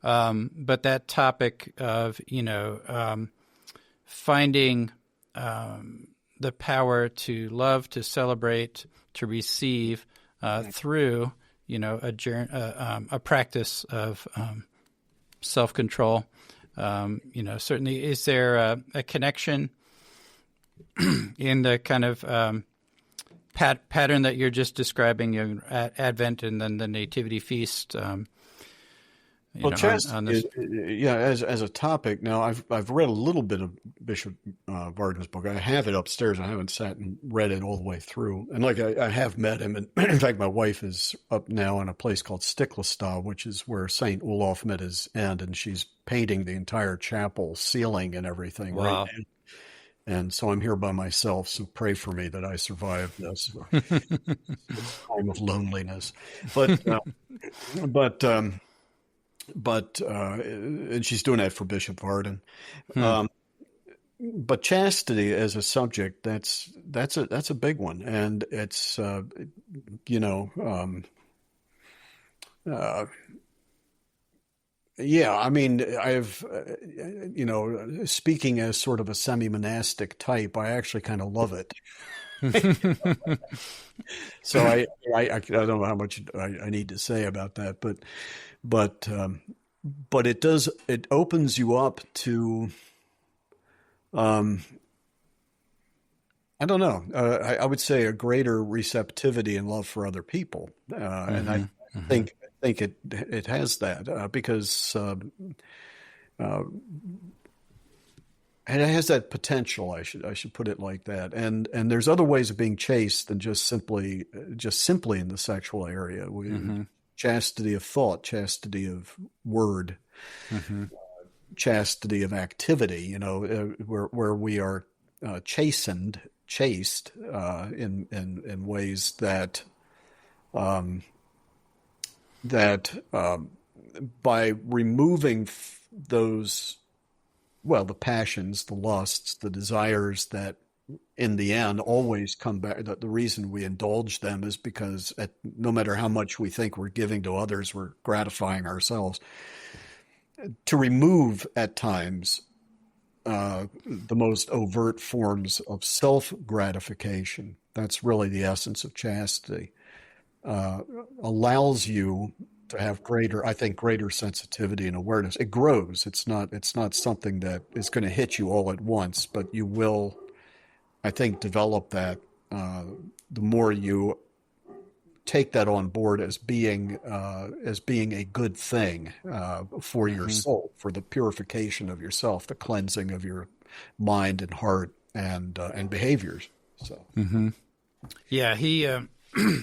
A: but that topic of finding the power to love, to celebrate, to receive through, a practice of self-control. Certainly, is there a connection in the kind of pattern that you're just describing, Advent and then the Nativity feast?
B: Chastity, as a topic. Now, I've read a little bit of Bishop Varden's book. I have it upstairs. I haven't sat and read it all the way through. And I have met him. And in fact, my wife is up now in a place called Stiklestad, which is where St. Olaf met his end, and she's painting the entire chapel ceiling and everything.
A: Wow.
B: Right now. And so I'm here by myself. So pray for me that I survive this time of loneliness. But and she's doing that for Bishop Varden. But chastity as a subject, that's a big one, and it's I mean, I've speaking as sort of a semi-monastic type, I actually kind of love it. So I don't know how much I need to say about that, but it opens you up to I don't know. I would say a greater receptivity and love for other people, and I think it has that because and it has that potential. I should put it like that. And there's other ways of being chaste than just simply in the sexual area. Chastity of thought, chastity of word, chastity of activity. Where we are chaste in ways that by removing those, the passions, the lusts, the desires that in the end always come back. The reason we indulge them is because no matter how much we think we're giving to others, we're gratifying ourselves. To remove at times the most overt forms of self-gratification, that's really the essence of chastity, allows you to have greater sensitivity and awareness. It grows. It's not something that is going to hit you all at once, but you will, I think, develop that the more you take that on board as being a good thing for your soul, for the purification of yourself, the cleansing of your mind and heart and behaviors. So,
A: yeah, he.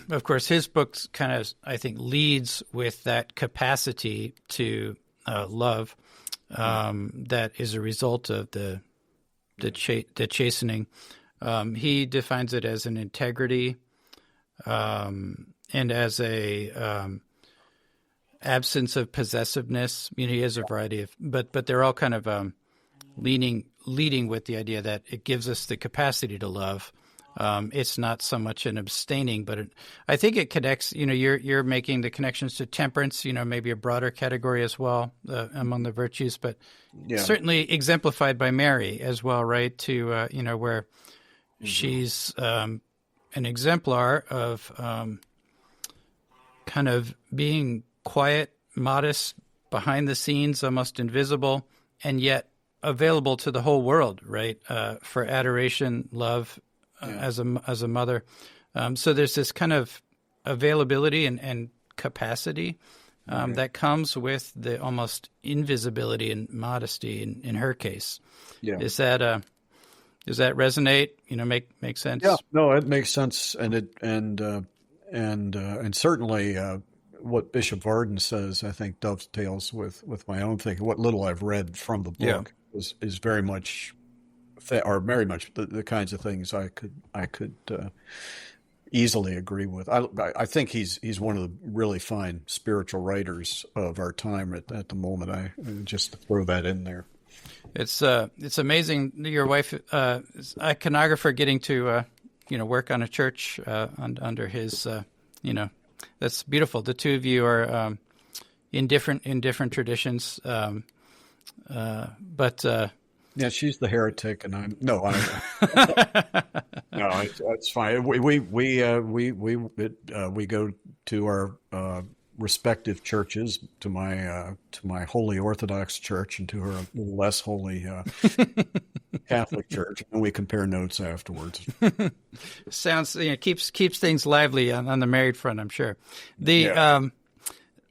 A: Of course, his book kind of, I think, leads with that capacity to love that is a result of the chastening. He defines it as an integrity and as a absence of possessiveness. He has a variety of, but they're all kind of leading with the idea that it gives us the capacity to love. It's not so much an abstaining, but I think it connects. You're making the connections to temperance. Maybe a broader category as well among the virtues, but certainly exemplified by Mary as well, right? To where she's an exemplar of kind of being quiet, modest, behind the scenes, almost invisible, and yet available to the whole world, right? For adoration, love. As a mother. So there's this kind of availability and capacity that comes with the almost invisibility and modesty in her case. Yeah. Does that resonate? Make sense?
B: Yeah, no, it makes sense. And certainly what Bishop Varden says, I think, dovetails with my own thinking. What little I've read from the book is very much very much the kinds of things I could easily agree with. I think he's one of the really fine spiritual writers of our time at the moment. Just to throw that in there.
A: It's amazing. Your wife is iconographer, getting to work on a church under his that's beautiful. The two of you are in different traditions, but.
B: Yeah, she's the heretic, and I'm no. No, it's fine. We go to our respective churches, to my holy Orthodox church and to her less holy Catholic church, and we compare notes afterwards.
A: Sounds keeps things lively on the married front, I'm sure.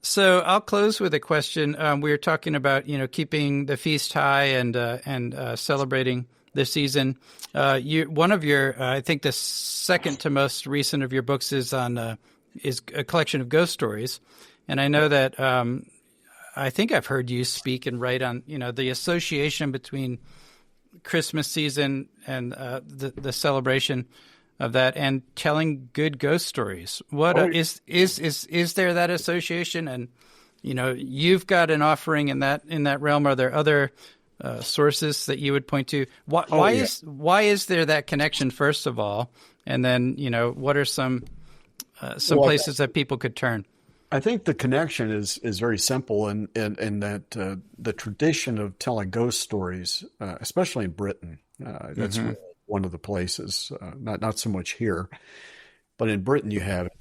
A: So I'll close with a question. We were talking about, keeping the feast high and celebrating the season. One of your, I think the second to most recent of your books is a collection of ghost stories, and I know that I think I've heard you speak and write on the association between Christmas season and the celebration of that and telling good ghost stories. What is there that association? And you've got an offering in that realm. Are there other sources that you would point to? Why is there that connection, first of all, and then what are some places that people could turn?
B: I think the connection is very simple, in that the tradition of telling ghost stories, especially in Britain, that's really one of the places, not so much here, but in Britain you have it.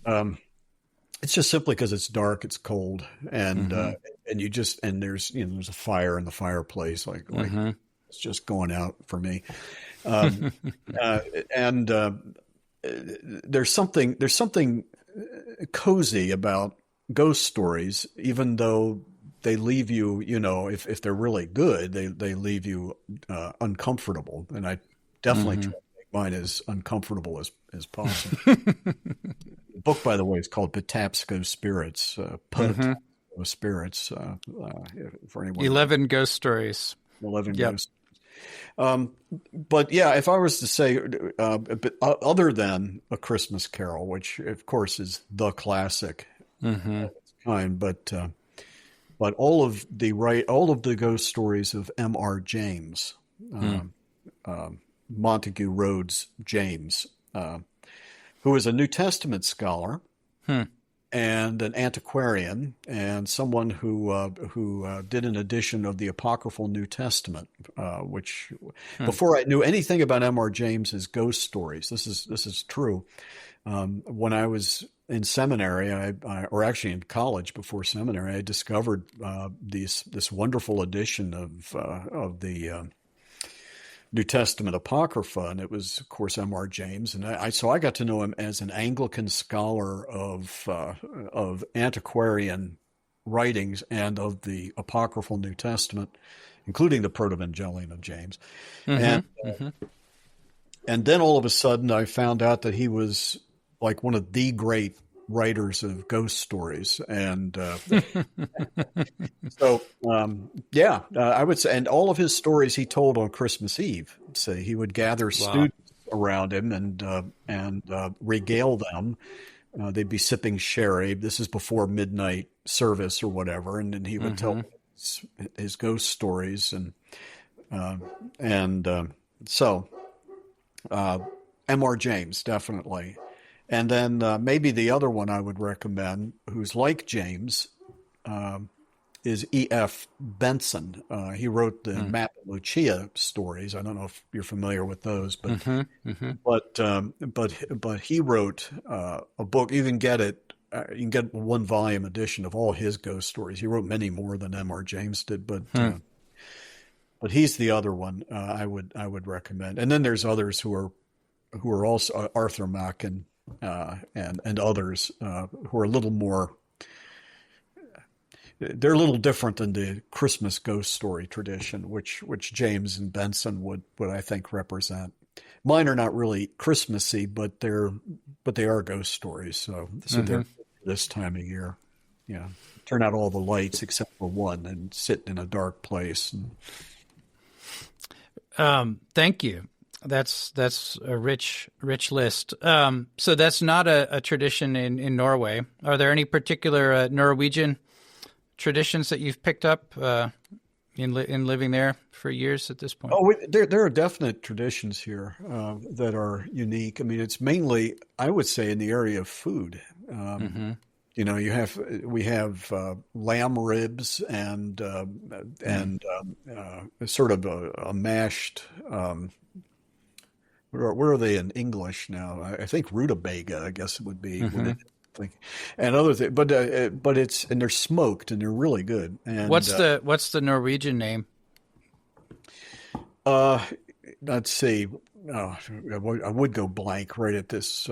B: It's just simply because it's dark, it's cold, and there's a fire in the fireplace, like it's just going out for me, Um, and there's something cozy about ghost stories, even though they leave you, if they're really good, they leave you uncomfortable. And I definitely try to make mine as uncomfortable as possible. The book, by the way, is called Patapsco Spirits, Patapsco Spirits, for anyone.
A: 11 ghost stories.
B: 11 ghost stories. But yeah, if I was to say, other than A Christmas Carol, which of course is the classic of its kind, but all of the ghost stories of M.R. James, Montague Rhodes James, who was a New Testament scholar and an antiquarian, and someone who did an edition of the Apocryphal New Testament, which before I knew anything about M.R. James's ghost stories, this is true. When I was in seminary, or actually in college before seminary, I discovered this wonderful edition of the New Testament Apocrypha, and it was, of course, M.R. James, and so I got to know him as an Anglican scholar of antiquarian writings and of the Apocryphal New Testament, including the Protoevangelium of James, and then all of a sudden I found out that he was like one of the great writers of ghost stories, and so I would say, and all of his stories he told on Christmas Eve. So he would gather students around him and regale them. They'd be sipping sherry. This is before midnight service or whatever, and then he would tell his ghost stories, so M.R. James, definitely. And then maybe the other one I would recommend, who's like James, is E.F. Benson. He wrote the Matt and Lucia stories. I don't know if you're familiar with those, but but he wrote a book. You can get it. You can get a 1-volume edition of all his ghost stories. He wrote many more than M.R. James did, but he's the other one I would recommend. And then there's others who are also Arthur Machen. And others who are a little more, they're a little different than the Christmas ghost story tradition, which James and Benson would I think represent. Mine are not really Christmassy, but they are ghost stories. So they're this time of year. Yeah, turn out all the lights except for one and sit in a dark place.
A: Thank you. That's a rich list. So that's not a tradition in Norway. Are there any particular Norwegian traditions that you've picked up in living there for years at this point?
B: Oh, there are definite traditions here that are unique. I mean, it's mainly, I would say, in the area of food. We have lamb ribs and sort of a mashed. Where are they in English now? I think rutabaga, I guess it would be. And other things, but they're smoked and they're really good. And
A: what's the Norwegian name?
B: Let's see. I would go blank right at this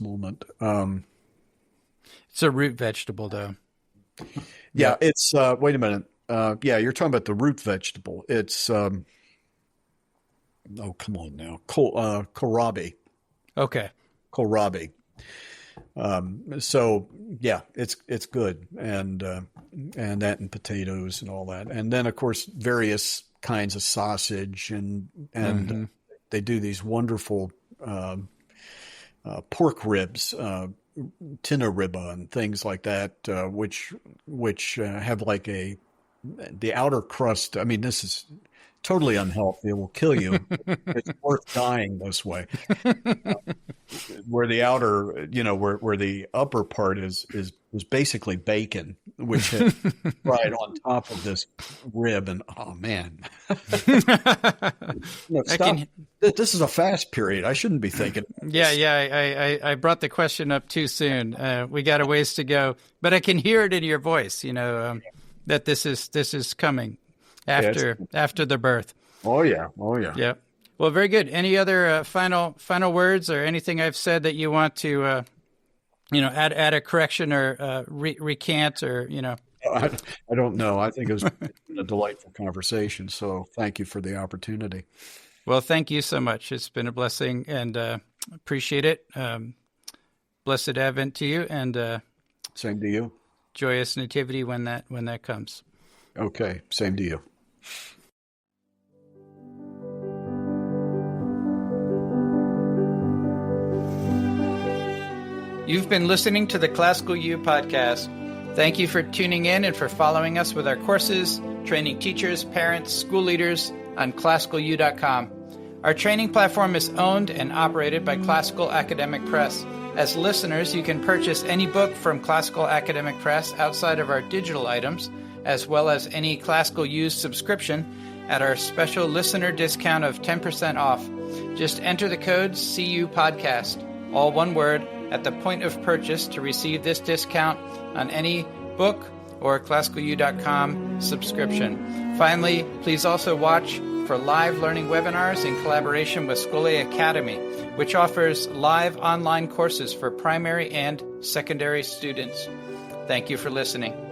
B: moment.
A: It's a root vegetable, though.
B: Yeah, it's. Wait a minute. You're talking about the root vegetable. It's. Oh, come on now. Kohlrabi.
A: Okay.
B: Kohlrabi. So yeah, it's good. And that and potatoes and all that. And then of course, various kinds of sausage and they do these wonderful, pork ribs, tinna ribba and things like that, which have like the outer crust. I mean, this is totally unhealthy. It will kill you. It's worth dying this way. Where the outer, where the upper part is basically bacon, which is fried on top of this rib. And oh man, this is a fast period. I shouldn't be thinking.
A: I brought the question up too soon. We got a ways to go, but I can hear it in your voice. That this is coming. After the birth.
B: Oh yeah.
A: Yeah. Well, very good. Any other final words or anything I've said that you want to, add a correction or recant or,
B: I don't know. I think it's been a delightful conversation, so thank you for the opportunity.
A: Well, thank you so much. It's been a blessing, and appreciate it. Blessed Advent to you, and
B: same to you.
A: Joyous Nativity when that comes.
B: Okay, same to you.
A: You've been listening to the Classical U podcast. Thank you for tuning in and for following us with our courses, training teachers, parents, school leaders on classicalu.com. Our training platform is owned and operated by Classical Academic Press. As listeners, you can purchase any book from Classical Academic Press outside of our digital items, as well as any Classical U subscription at our special listener discount of 10% off. Just enter the code CU Podcast, all one word, at the point of purchase to receive this discount on any book or classicalu.com subscription. Finally, please also watch for live learning webinars in collaboration with Schole Academy, which offers live online courses for primary and secondary students. Thank you for listening.